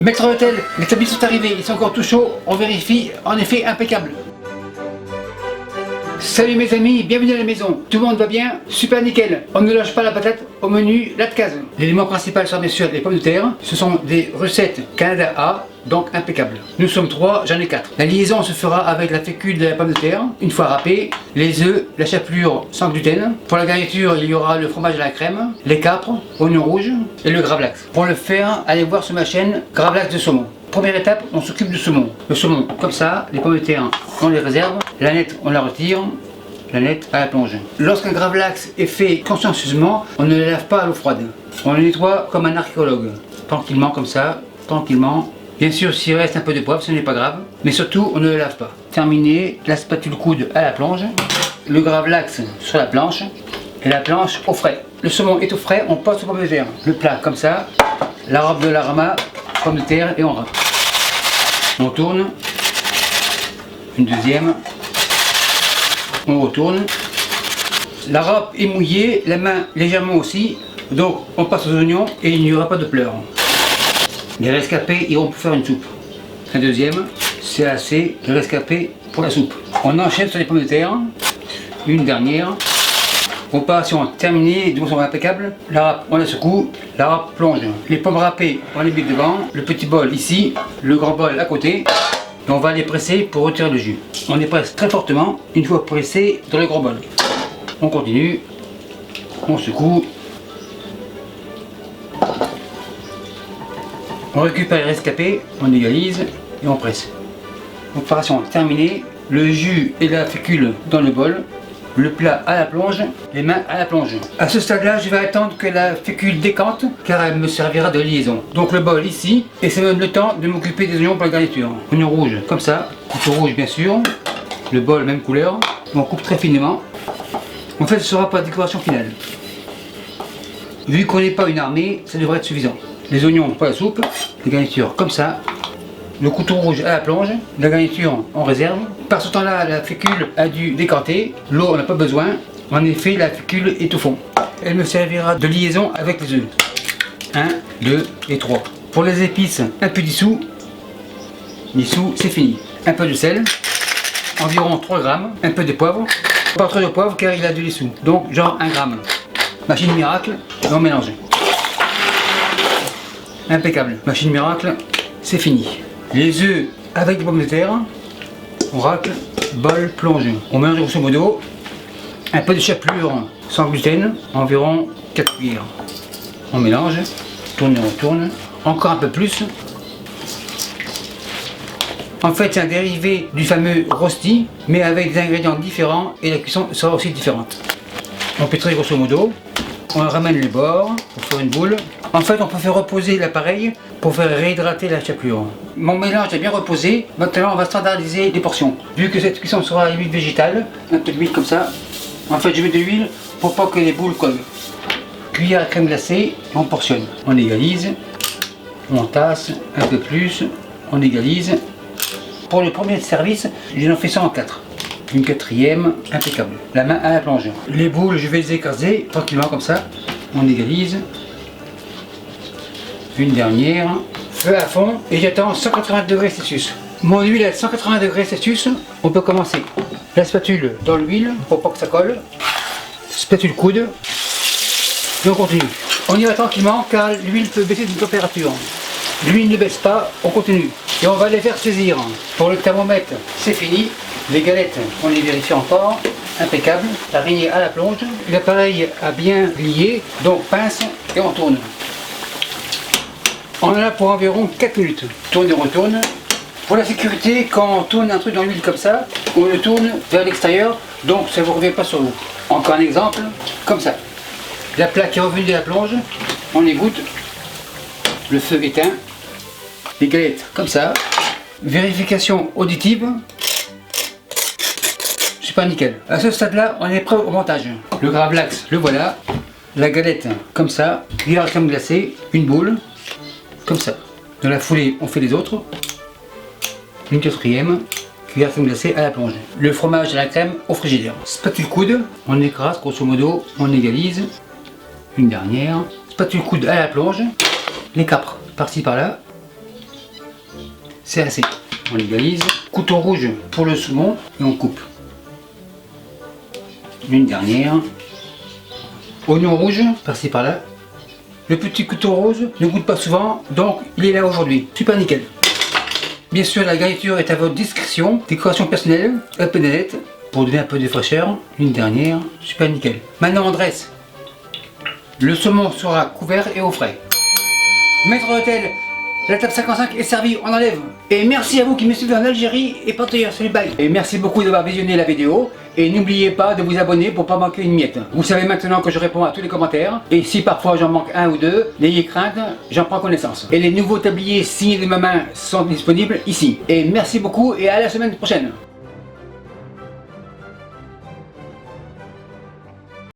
Maître d'hôtel, les tamis sont arrivés, ils sont encore tout chauds, on vérifie, en effet impeccable. Salut mes amis, bienvenue à la maison. Tout le monde va bien? Super nickel. On ne lâche pas la patate au menu la case. L'élément principal sont bien sûr les pommes de terre. Ce sont des recettes Canada A, donc impeccables. Nous sommes 3, j'en ai 4. La liaison se fera avec la fécule de la pomme de terre, une fois râpée, les œufs, la chapelure sans gluten. Pour la garniture, il y aura le fromage à la crème, les capres, oignons rouges et le gravlax. Pour le faire, allez voir sur ma chaîne gravlax de saumon. Première étape, on s'occupe du saumon. Le saumon, comme ça, les pommes de terre, on les réserve, la nette, on la retire, la nette à la plonge. Lorsqu'un gravlax est fait consciencieusement, on ne le lave pas à l'eau froide. On le nettoie comme un archéologue. Tranquillement, comme ça, tranquillement. Bien sûr, s'il reste un peu de poivre, ce n'est pas grave. Mais surtout, on ne le lave pas. Terminé, la spatule coude à la plonge, le gravlax sur la planche, et la planche au frais. Le saumon est au frais, on passe aux pommes de terre. Le plat, comme ça, la robe de l'arama, pommes de terre et on râpe. On tourne, une deuxième, on retourne. La râpe est mouillée, la main légèrement aussi, donc on passe aux oignons et il n'y aura pas de pleurs. Les rescapés iront pour faire une soupe. Un deuxième, c'est assez, les rescapés pour la soupe. On enchaîne sur les pommes de terre, une dernière. Opération terminée, de façon impeccable. La râpe, on la secoue, la râpe plonge. Les pommes râpées, on les met devant, le petit bol ici, le grand bol à côté. Et on va les presser pour retirer le jus. On les presse très fortement, une fois pressé dans le grand bol. On continue, on secoue. On récupère les rescapés, on égalise et on presse. Opération terminée, le jus et la fécule dans le bol. Le plat à la plonge, les mains à la plonge. À ce stade-là, je vais attendre que la fécule décante, car elle me servira de liaison. Donc le bol ici, et ça me donne le temps de m'occuper des oignons pour la garniture. Oignons rouges, comme ça, couteau rouge bien sûr. Le bol, même couleur. On coupe très finement. En fait, ce sera pour la décoration finale. Vu qu'on n'est pas une armée, ça devrait être suffisant. Les oignons pour la soupe, les garnitures comme ça. Le couteau rouge à la plonge, la garniture en réserve. Par ce temps-là, la fécule a dû décanter. L'eau, on n'a pas besoin. En effet, la fécule est au fond. Elle me servira de liaison avec les œufs. 1, 2 et 3. Pour les épices, un peu dissous. Dissous, c'est fini. Un peu de sel, environ 3 grammes. Un peu de poivre. Pas trop de poivre car il a de dissous. Donc, genre 1 gramme. Machine miracle, et on mélange. Impeccable. Machine miracle, c'est fini. Les œufs avec des pommes de terre, on racle, bol, plonge. On mélange grosso modo un peu de chapelure sans gluten, environ 4 cuillères. On mélange, tourne et retourne, encore un peu plus. En fait, c'est un dérivé du fameux rosti, mais avec des ingrédients différents et la cuisson sera aussi différente. On pétrit grosso modo, on ramène les bords pour faire une boule. En fait, on peut faire reposer l'appareil pour faire réhydrater la chapelure. Mon mélange est bien reposé. Maintenant, on va standardiser les portions. Vu que cette cuisson sera à l'huile végétale, un peu d'huile comme ça. En fait, je mets de l'huile pour pas que les boules collent. Cuillère à crème glacée, on portionne. On égalise, on tasse un peu plus, on égalise. Pour le premier service, j'en fais ça en 4. Une quatrième, impeccable. La main à la plonge. Les boules, je vais les écraser tranquillement comme ça. On égalise. Une dernière, feu à fond et j'attends 180 degrés Celsius. Mon huile est à 180 degrés Celsius, on peut commencer. La spatule dans l'huile pour pas que ça colle. Spatule coude. Et on continue. On y va tranquillement car l'huile peut baisser de température. L'huile ne baisse pas, on continue. Et on va les faire saisir. Pour le thermomètre, c'est fini. Les galettes, on les vérifie encore. Impeccable. L'araignée à la plonge. L'appareil a bien lié, donc pince et on tourne. On en a pour environ 4 minutes. Tourne et retourne. Pour la sécurité, quand on tourne un truc dans l'huile comme ça, on le tourne vers l'extérieur, donc ça ne vous revient pas sur vous. Encore un exemple, comme ça. La plaque est revenue de la plonge, on égoutte, le feu éteint, les galettes comme ça. Vérification auditive. Super nickel. À ce stade-là, on est prêt au montage. Le gravlax, le voilà. La galette comme ça. Cuillère à crème glacée, une boule. Comme ça. Dans la foulée, on fait les autres. Une quatrième, cuillère à crème glacée à la plonge. Le fromage à la crème au frigidaire. Spatule coude, on écrase grosso modo, on égalise. Une dernière. Spatule coude à la plonge. Les capres, par-ci par-là. c'est assez. On légalise. Couteau rouge pour le saumon et on coupe. Une dernière. Oignon rouge, par-ci par-là. Le petit couteau rose ne goûte pas souvent, donc il est là aujourd'hui. Super nickel. Bien sûr, la garniture est à votre discrétion. Décoration personnelle, un peu d'alette pour donner un peu de fraîcheur. Une dernière, super nickel. Maintenant on dresse. Le saumon sera couvert et au frais. Maître d'hôtel, la table 55 est servie, on enlève. Et merci à vous qui me suivez en Algérie et partout ailleurs, salut bye. Et merci beaucoup d'avoir visionné la vidéo. Et n'oubliez pas de vous abonner pour ne pas manquer une miette. Vous savez maintenant que je réponds à tous les commentaires. Et si parfois j'en manque un ou deux, n'ayez crainte, j'en prends connaissance. Et les nouveaux tabliers signés de ma main sont disponibles ici. Et merci beaucoup et à la semaine prochaine.